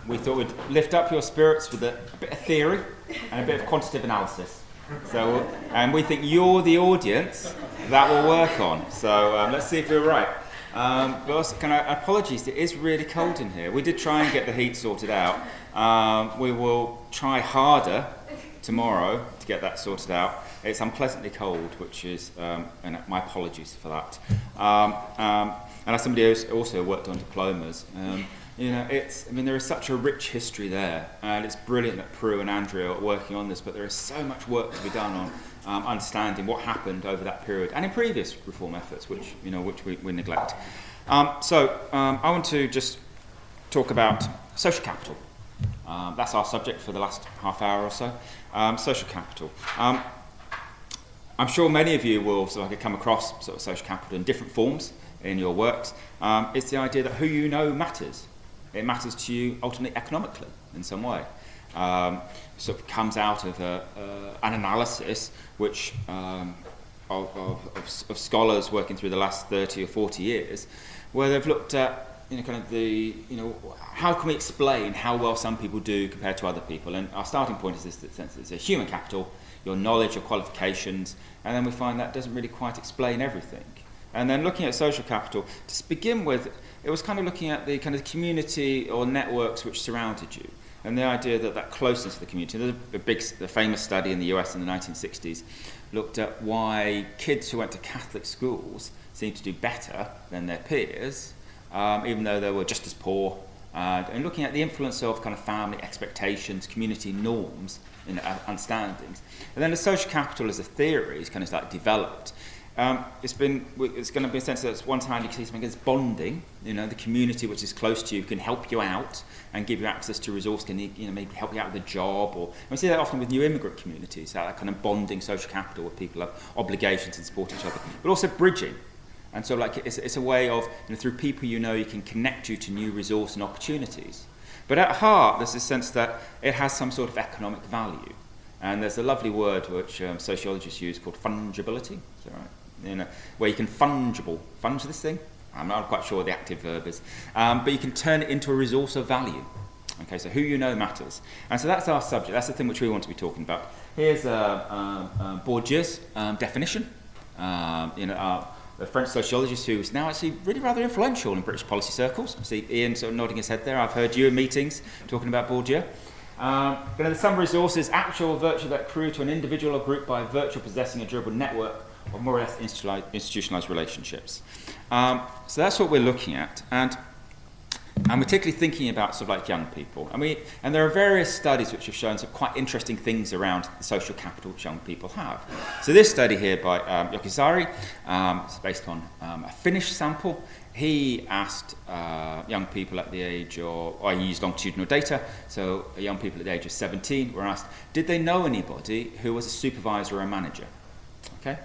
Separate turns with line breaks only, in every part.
we thought we'd lift up your spirits with a bit of theory and a bit of quantitative analysis. So, and we think you're the audience that we'll work on. So let's see if we're right. But also, apologies, it is really cold in here. We did try and get the heat sorted out. We will try harder tomorrow to get that sorted out. It's unpleasantly cold, which is, and my apologies for that. And as somebody who's also worked on diplomas, there is such a rich history there, and it's brilliant that Prue and Andrea are working on this, but there is so much work to be done on understanding what happened over that period and in previous reform efforts, which we neglect. So I want to just talk about social capital. That's our subject for the last half hour or so. Social capital. I'm sure many of you will come across sort of social capital in different forms in your works. It's the idea that who you know matters. It matters to you ultimately economically in some way. Sort of comes out of an analysis which of scholars working through the last 30 or 40 years, where they've looked at how can we explain how well some people do compared to other people, and our starting point is this sense it's a human capital, your knowledge, your qualifications, and then we find that doesn't really quite explain everything. And then looking at social capital, to begin with, it was kind of looking at the kind of community or networks which surrounded you, and the idea that closeness to the community. There's the famous study in the US in the 1960s looked at why kids who went to Catholic schools seemed to do better than their peers, even though they were just as poor, and looking at the influence of kind of family expectations, community norms, and understandings. And then the social capital as a theory is kind of like developed. It's going to be a sense that one time you can see something as bonding. The community which is close to you can help you out and give you access to resource, can maybe help you out with a job, or we see that often with new immigrant communities, that kind of bonding social capital where people have obligations and support each other, but also bridging. And so it's a way of, through people you can connect you to new resource and opportunities. But at heart, there's this sense that it has some sort of economic value. And there's a lovely word which sociologists use called fungibility. Is that right? Where you can funge this thing. I'm not quite sure what the active verb is. But you can turn it into a resource of value. Okay, so who you know matters. And so that's our subject. That's the thing which we want to be talking about. Here's Bourdieu's definition. A French sociologist who's now actually really rather influential in British policy circles. I see Ian sort of nodding his head there. I've heard you in meetings talking about Bourdieu. Some resources, actual virtue that accrue to an individual or group by virtue of possessing a durable network of more or less institutionalized relationships. So that's what we're looking at. And we're particularly thinking about sort of like young people. And there are various studies which have shown some quite interesting things around the social capital which young people have. So this study here by Jokisari is based on a Finnish sample. He asked young people at the age or he used longitudinal data, so young people at the age of 17 were asked, did they know anybody who was a supervisor or a manager? Okay.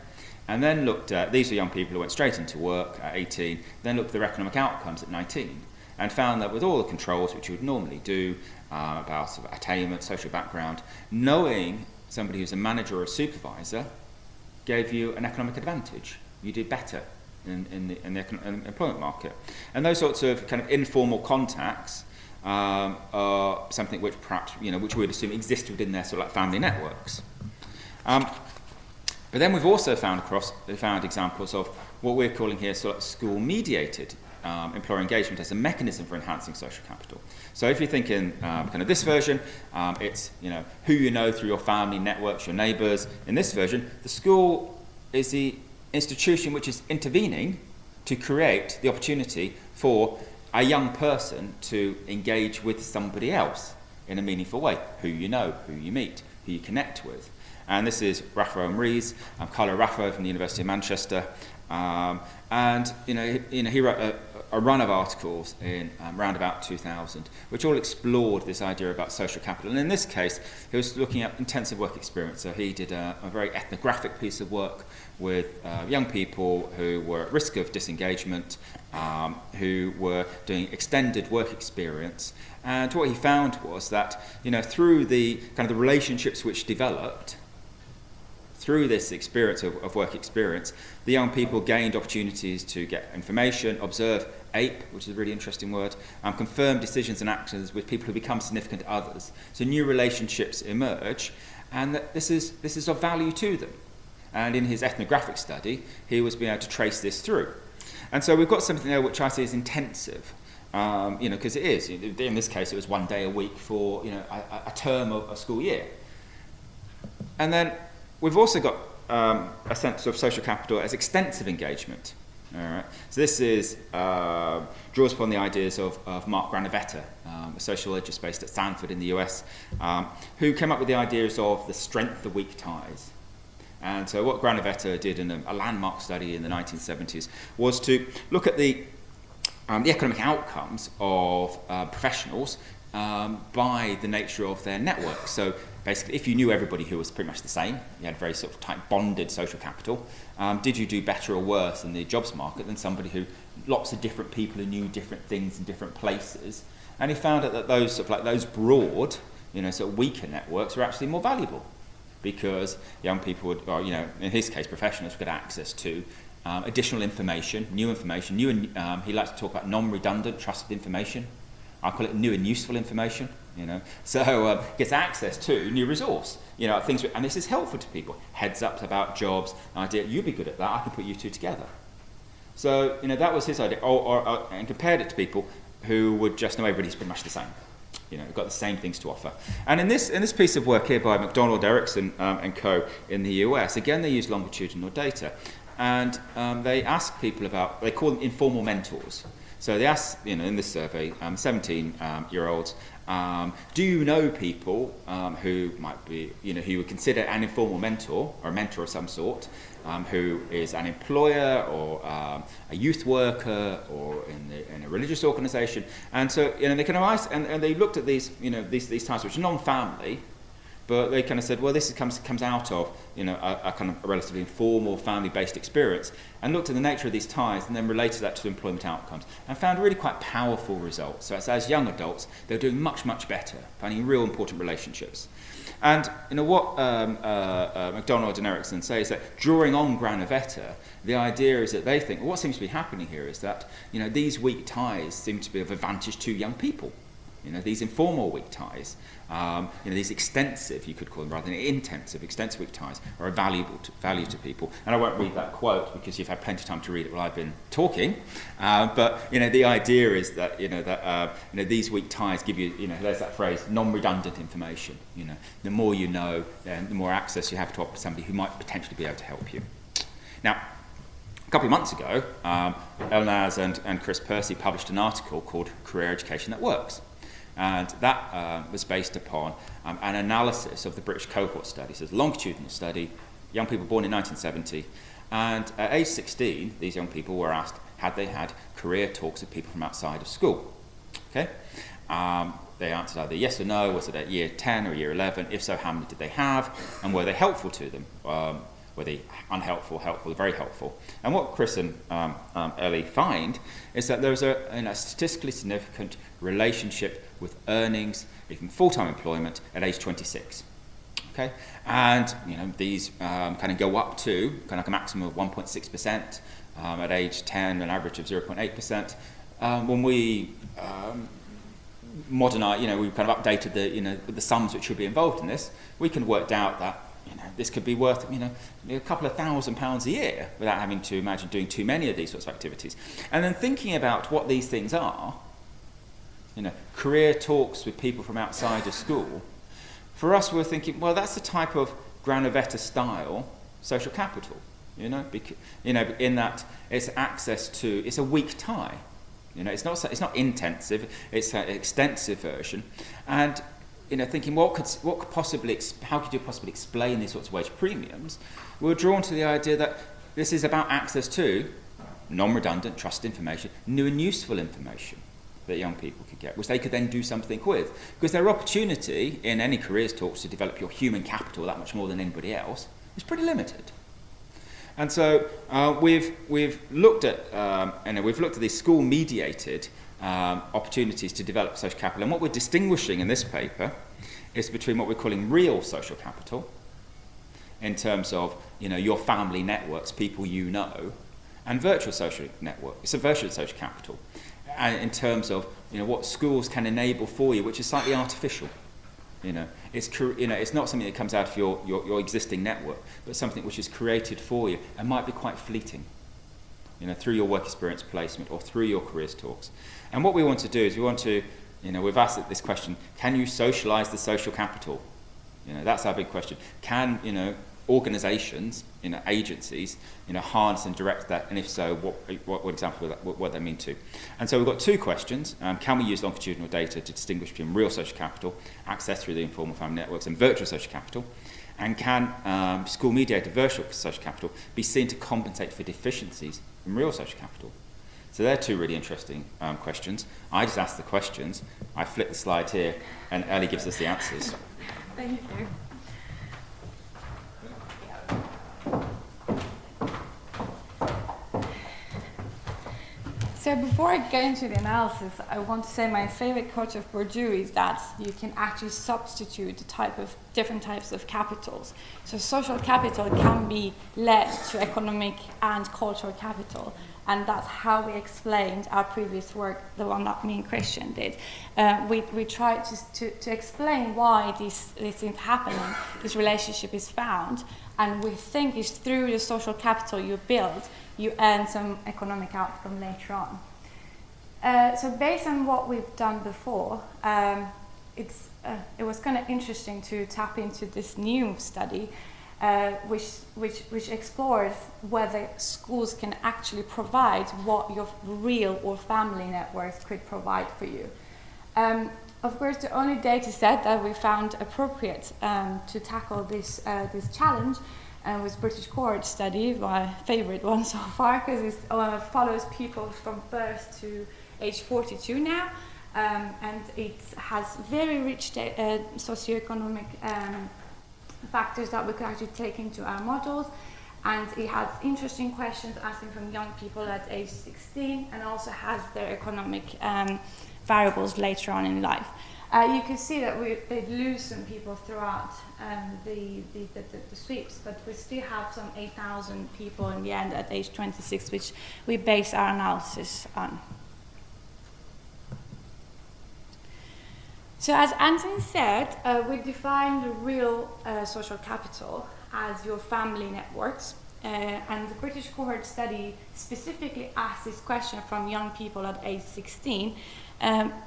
And then looked at, these were young people who went straight into work at 18, then looked at their economic outcomes at 19. And found that with all the controls which you would normally do about sort of attainment, social background, knowing somebody who's a manager or a supervisor gave you an economic advantage. You did better in the employment market. And those sorts of kind of informal contacts are something which perhaps, which we would assume exist within their sort of like family networks. But then we've also found examples of what we're calling here sort of school mediated employer engagement as a mechanism for enhancing social capital. So if you think in kind of this version, it's who you know through your family networks, your neighbours. In this version, the school is the institution which is intervening to create the opportunity for a young person to engage with somebody else in a meaningful way. Who you know, who you meet, who you connect with. And this is Raffo and Rees, Carlo Raffo from the University of Manchester. And he wrote a run of articles in around about 2000, which all explored this idea about social capital. And in this case, he was looking at intensive work experience. So he did a very ethnographic piece of work with young people who were at risk of disengagement, who were doing extended work experience. And what he found was that, through the kind of the relationships which developed, through this experience of work experience, the young people gained opportunities to get information, observe, ape, which is a really interesting word, confirm decisions and actions with people who become significant others. So new relationships emerge, and that this is of value to them. And in his ethnographic study, he was being able to trace this through. And so we've got something there which I see as intensive, because it is. In this case, it was 1 day a week for a term of a school year. And then we've also got a sense of social capital as extensive engagement. All right. So this is draws upon the ideas of Mark Granovetter, a sociologist based at Stanford in the US, who came up with the ideas of the strength of weak ties. And so what Granovetter did in a landmark study in the 1970s was to look at the economic outcomes of professionals by the nature of their network. So basically, if you knew everybody who was pretty much the same, you had very sort of tight bonded social capital, did you do better or worse in the jobs market than somebody who, lots of different people who knew different things in different places? And he found out that those sort of like those broad, sort of weaker networks were actually more valuable, because young people would, or in his case, professionals would get access to additional information, new information, he likes to talk about non-redundant, trusted information. I call it new and useful information. So gets access to new resource, things, and this is helpful to people. Heads ups about jobs, idea, you'd be good at that, I can put you two together. So, that was his idea, and compared it to people who would just know everybody's pretty much the same. Got the same things to offer. And in this piece of work here by McDonald, Erickson and co. in the US, again they use longitudinal data, and they ask people about, they call them informal mentors. So they asked, in this survey, 17-year-olds, do you know people who might be, who you would consider an informal mentor or a mentor of some sort, who is an employer or a youth worker or in a religious organisation? And so, they kind of ask, and they looked at these, these types which are non-family, but they kind of said, well, this comes out of, a kind of a relatively informal, family-based experience, and looked at the nature of these ties and then related that to employment outcomes, and found really quite powerful results. So as young adults, they're doing much, much better, finding real important relationships. And what McDonald and Erickson say is that, drawing on Granovetter, the idea is that they think, well, what seems to be happening here is that, these weak ties seem to be of advantage to young people. These informal weak ties, these extensive, you could call them, rather than intensive, extensive weak ties are valuable value to people. And I won't read that quote because you've had plenty of time to read it while I've been talking. But the idea is that these weak ties give you, there's that phrase, non-redundant information. The more you know, then the more access you have to offer somebody who might potentially be able to help you. Now, a couple of months ago, Elnaz and Chris Percy published an article called Career Education That Works. And that was based upon an analysis of the British cohort study. So it's a longitudinal study, young people born in 1970. And at age 16, these young people were asked, had they had career talks with people from outside of school? Okay. They answered either yes or no. Was it at year 10 or year 11? If so, how many did they have? And were they helpful to them? Were they unhelpful, helpful, very helpful? And what Chris and Ellie find is that there's a statistically significant relationship with earnings, even full-time employment, at age 26. Okay, and these kind of go up to kind of like a maximum of 1.6%. At age 10, an average of 0.8%. When we modernize, we kind of updated the sums which should be involved in this, we can work out that this could be worth a couple of £1,000 a year without having to imagine doing too many of these sorts of activities. And then thinking about what these things are, career talks with people from outside of school, for us we're thinking, well, that's the type of Granovetter style social capital, in that it's access to, it's a weak tie. It's not intensive, it's an extensive version. And thinking how could you possibly explain these sorts of wage premiums? We were drawn to the idea that this is about access to non-redundant, trusted information, new and useful information that young people could get, which they could then do something with. Because their opportunity in any careers talks to develop your human capital that much more than anybody else is pretty limited. And so we've looked at these school-mediated opportunities to develop social capital. And what we're distinguishing in this paper is between what we're calling real social capital in terms of, you know, your family networks, people you know, and virtual social network. It's a virtual social capital. And in terms of, you know, what schools can enable for you, which is slightly artificial. You know, it's not something that comes out of your existing network, but something which is created for you and might be quite fleeting, you know, through your work experience placement or through your careers talks. And what we want to do is we've asked this question, can you socialize the social capital? You know, that's our big question. Can, you know, organizations, you know, agencies, you know, harness and direct that, and if so, what example of that, what they mean to. And so we've got two questions. Can we use longitudinal data to distinguish between real social capital, accessed through the informal family networks, and virtual social capital? And can school-mediated virtual social capital be seen to compensate for deficiencies in real social capital? So they're two really interesting questions. I just ask the questions, I flip the slide here, and Ellie gives us the answers.
Thank you. So before I go into the analysis, I want to say my favorite quote of Bourdieu is that you can actually substitute different types of capitals. So social capital can be led to economic and cultural capital, and that's how we explained our previous work, the one that me and Christian did. We tried to explain why these things happen, this relationship is found, and we think it's through the social capital you build, you earn some economic outcome later on. So based on what we've done before, it was kind of interesting to tap into this new study, which explores whether schools can actually provide what your real or family networks could provide for you. Of course, the only data set that we found appropriate to tackle this challenge was British cohort study, my favorite one so far, because it follows people from birth to age 42 now, and it has very rich socioeconomic factors that we could actually take into our models, and it has interesting questions asking from young people at age 16, and also has their economic variables later on in life. You can see that they lose some people throughout the sweeps, but we still have some 8,000 people in the end at age 26, which we base our analysis on. So as Anthony said, we define the real social capital as your family networks, and the British cohort study specifically asked this question from young people at age 16.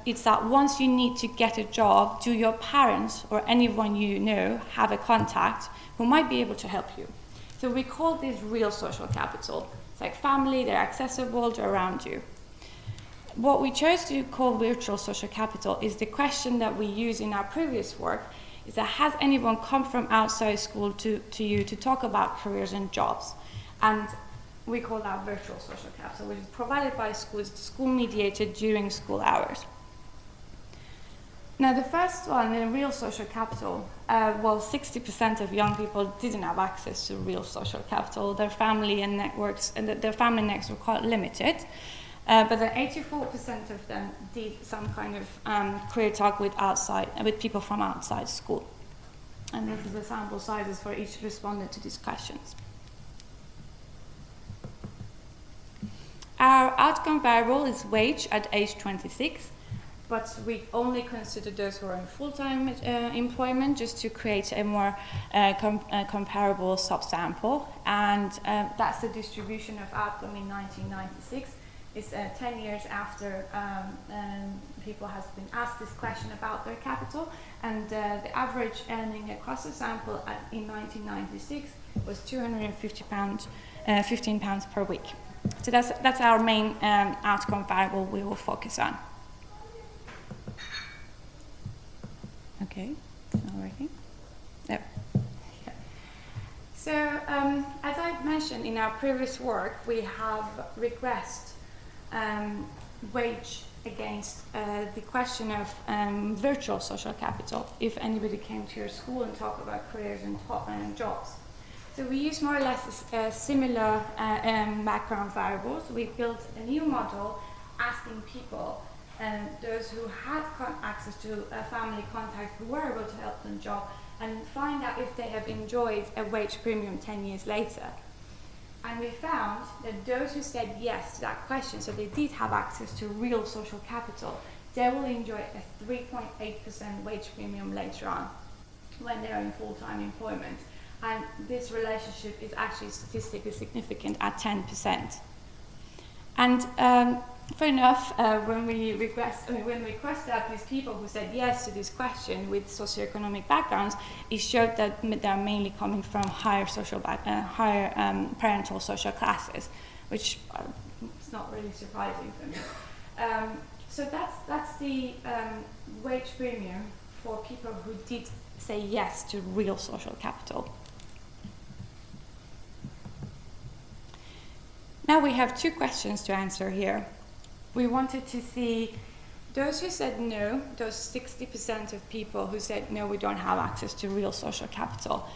It's that once you need to get a job, do your parents or anyone you know have a contact who might be able to help you? So we call this real social capital. It's like family, they're accessible, they're around you. What we chose to call virtual social capital is the question that we use in our previous work, is that has anyone come from outside school to you to talk about careers and jobs? And we call that virtual social capital, which is provided by schools, school-mediated during school hours. Now, the first one, in real social capital, 60% of young people didn't have access to real social capital. Their family and networks, and their family networks were quite limited. But then 84% of them did some kind of career talk with people from outside school. And this is the sample sizes for each respondent to these questions. Our outcome variable is wage at age 26, but we only consider those who are in full-time employment just to create a more comparable subsample. And that's the distribution of outcome in 1996. It's 10 years after people has been asked this question about their capital, and the average earning across the sample in 1996 was £215 per week. So that's our main outcome variable we will focus on. Okay, it's not working. Yep. Yeah. So as I mentioned in our previous work, we have regressed wage against the question of virtual social capital, if anybody came to your school and talked about careers and jobs. So we use more or less similar background variables. We built a new model asking people, those who had access to a family contact who were able to help them job, and find out if they have enjoyed a wage premium 10 years later. And we found that those who said yes to that question, so they did have access to real social capital, they will enjoy a 3.8% wage premium later on when they're in full-time employment. And this relationship is actually statistically significant at 10%. And fair enough, when we requested out these people who said yes to this question with socioeconomic backgrounds, it showed that they're mainly coming from higher parental social classes, which is not really surprising for me. So that's the wage premium for people who did say yes to real social capital. Now we have two questions to answer here. We wanted to see those who said no, those 60% of people who said no, we don't have access to real social capital.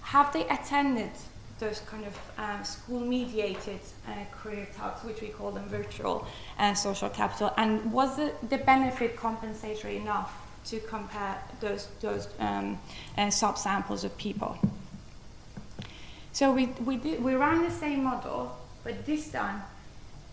Have they attended those kind of school-mediated career talks, which we call them virtual social capital, and was the benefit compensatory enough to compare those subsamples of people? So we ran the same model, but this time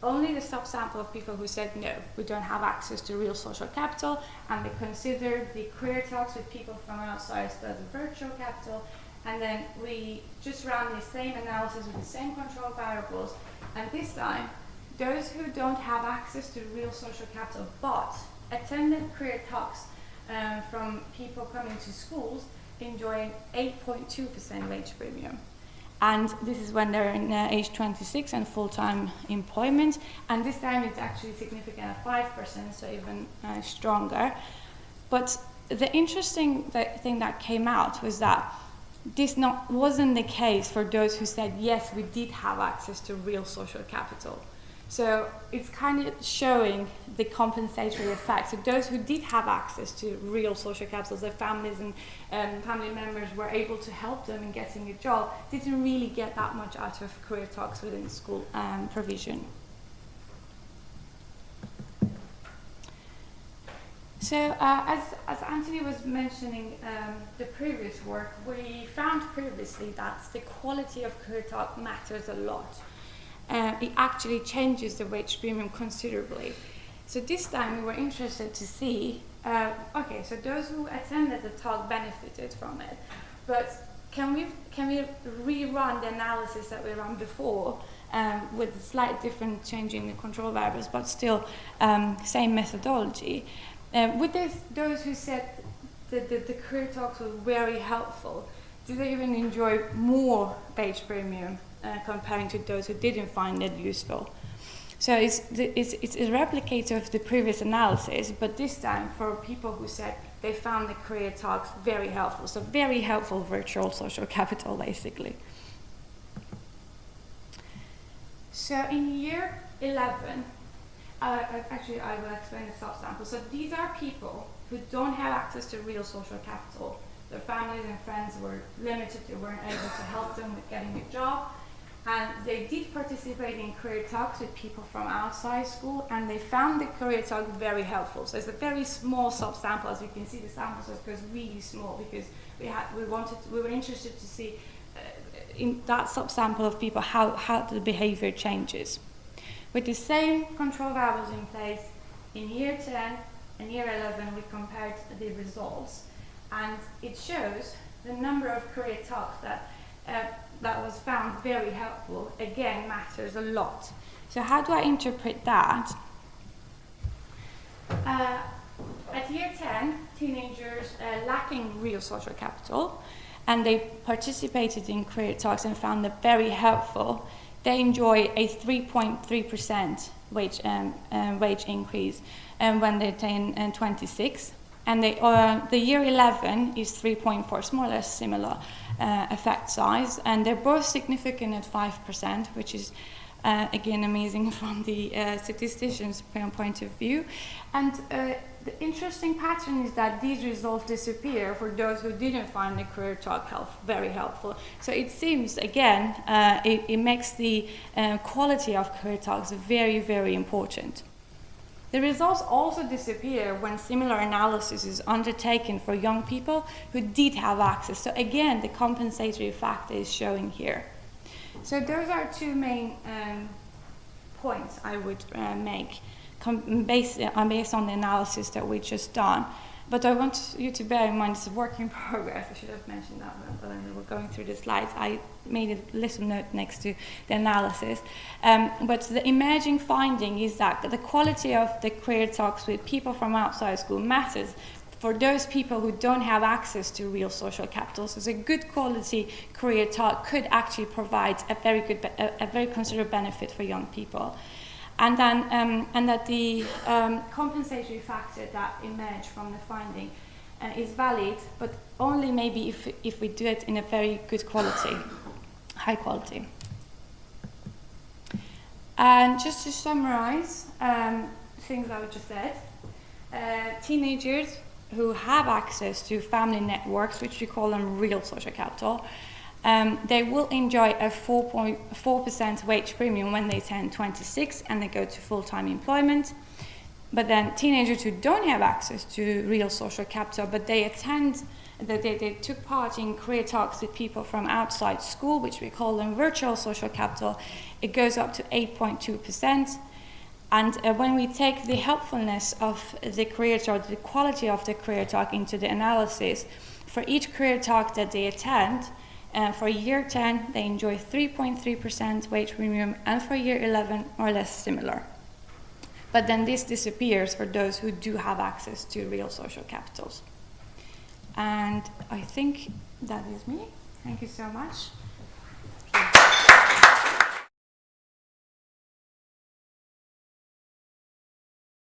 only the subsample of people who said no, we don't have access to real social capital, and we considered the career talks with people from outside as the virtual capital, and then we just ran the same analysis with the same control variables, and this time those who don't have access to real social capital but attended career talks from people coming to schools enjoying 8.2% wage premium. And this is when they're in age 26 and full-time employment. And this time it's actually significant at 5%, so even stronger. But the interesting thing that came out was that this wasn't the case for those who said, yes, we did have access to real social capital. So it's kind of showing the compensatory effect. So those who did have access to real social capital, their families and family members were able to help them in getting a job, didn't really get that much out of career talks within the school provision. So as Anthony was mentioning the previous work, we found previously that the quality of career talk matters a lot. It actually changes the wage premium considerably. So this time we were interested to see, okay, so those who attended the talk benefited from it, but can we rerun the analysis that we ran before with a slight different change in the control variables, but still same methodology? With those who said that the career talks were very helpful, did they even enjoy more wage premium comparing to those who didn't find it useful? So it's a replicator of the previous analysis, but this time for people who said they found the career talks very helpful. So very helpful virtual social capital, basically. So in year 11, I will explain the subsample. So these are people who don't have access to real social capital. Their families and friends were limited, they weren't able to help them with getting a job. And they did participate in career talks with people from outside school, and they found the career talk very helpful. So it's a very small subsample. As you can see, the sample size was really small because we were interested to see in that subsample of people how the behavior changes. With the same control variables in place, in year 10 and year 11, we compared the results, and it shows the number of career talks that was found very helpful, again, matters a lot. So how do I interpret that? At year 10, teenagers lacking real social capital, and they participated in career talks and found them very helpful, they enjoy a 3.3% wage increase when they attain 26. And the year 11 is 3.4, it's more or less similar effect size, and they're both significant at 5%, which is again amazing from the statistician's point of view. And the interesting pattern is that these results disappear for those who didn't find the career talk very helpful. So it seems, again, it makes the quality of career talks very, very important. The results also disappear when similar analysis is undertaken for young people who did have access. So again, the compensatory factor is showing here. So those are two main points I would make based on the analysis that we just done. But I want you to bear in mind it's a work in progress. I should have mentioned that when we were going through the slides. I made a little note next to the analysis. But the emerging finding is that the quality of the career talks with people from outside school matters for those people who don't have access to real social capital. So a good quality career talk could actually provide a very considerable benefit for young people. And then, and that the compensatory factor that emerged from the finding is valid, but only maybe if we do it in a very good quality, high quality. And just to summarize things I just said, teenagers who have access to family networks, which we call them real social capital, they will enjoy a 4.4% wage premium when they turn 26 and they go to full-time employment. But then teenagers who don't have access to real social capital, but they took part in career talks with people from outside school, which we call them virtual social capital, it goes up to 8.2%. And when we take the helpfulness of the career talk, the quality of the career talk into the analysis, for each career talk that they attend, for year 10, they enjoy 3.3% wage premium, and for year 11, more or less similar. But then this disappears for those who do have access to real social capitals. And I think that is me. Thank you so much.